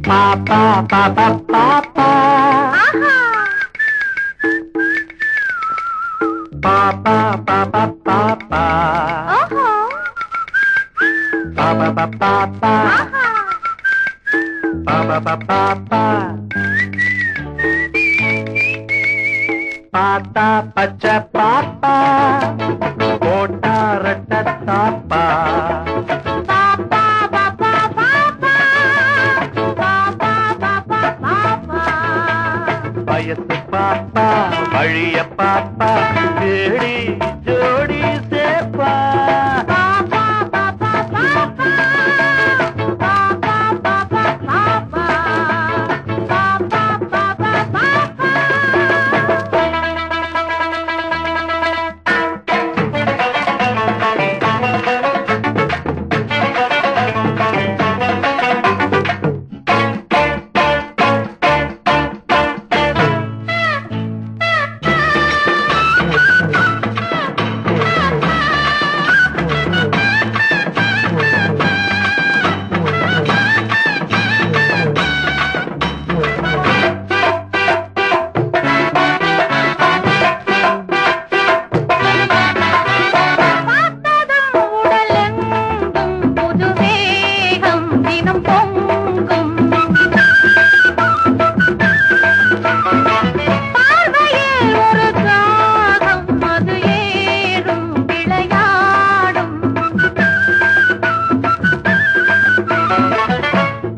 பாப்பா பாப்பா பாப்பா பாப்பா பாப்பா பாப்பா பாப்பா பாப்பா பாப்பா பாப்பா பாத்தா பச்சை பாப்பா போட்டா ரெட்ட தாப்பா வயசு பாப்பா வழிய பாப்பா தேடி ஜோடி சேப்பா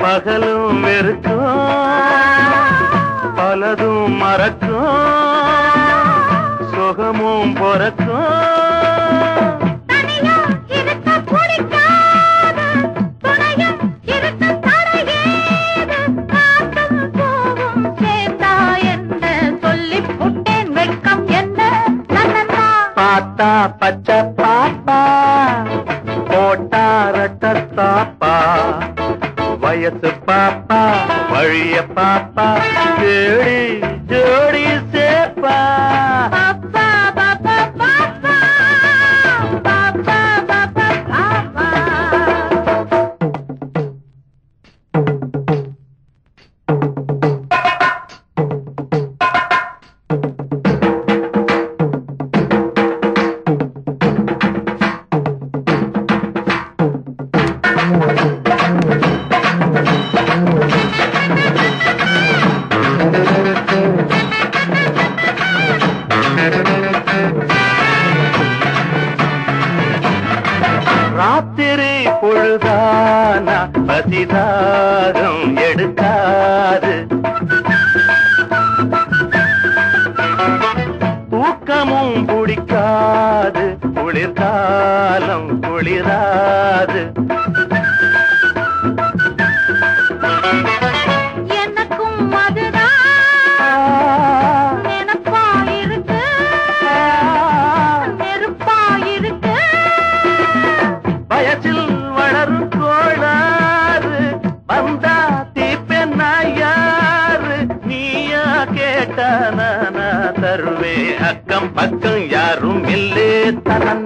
பகலும் வெறுக்கும் பலதும் மறக்கும் சுகமும் பொறக்கும் பாத்தா பச்சை பாப்பா போட்டா ரெட்ட தாப்பா வயசு பாப்பா வழிய பாப்பா தேடி ஜோடி சேப்பா ராத்திரி பொழுதானா பதிதாகம் எடுக்காது தூக்கமும் பிடிக்காது குளிர்காலம் குளிராது எனக்கும் அதுதான் நினைப்பா இருக்கு நெருப்பா இருக்கு வயசில் வளரும் கோளாறு வந்தா தீப்பெண்ணா யாரு நீயா கேட்டா நானா தருவே அக்கம் பக்கம் யாரும் இல்லே தரன்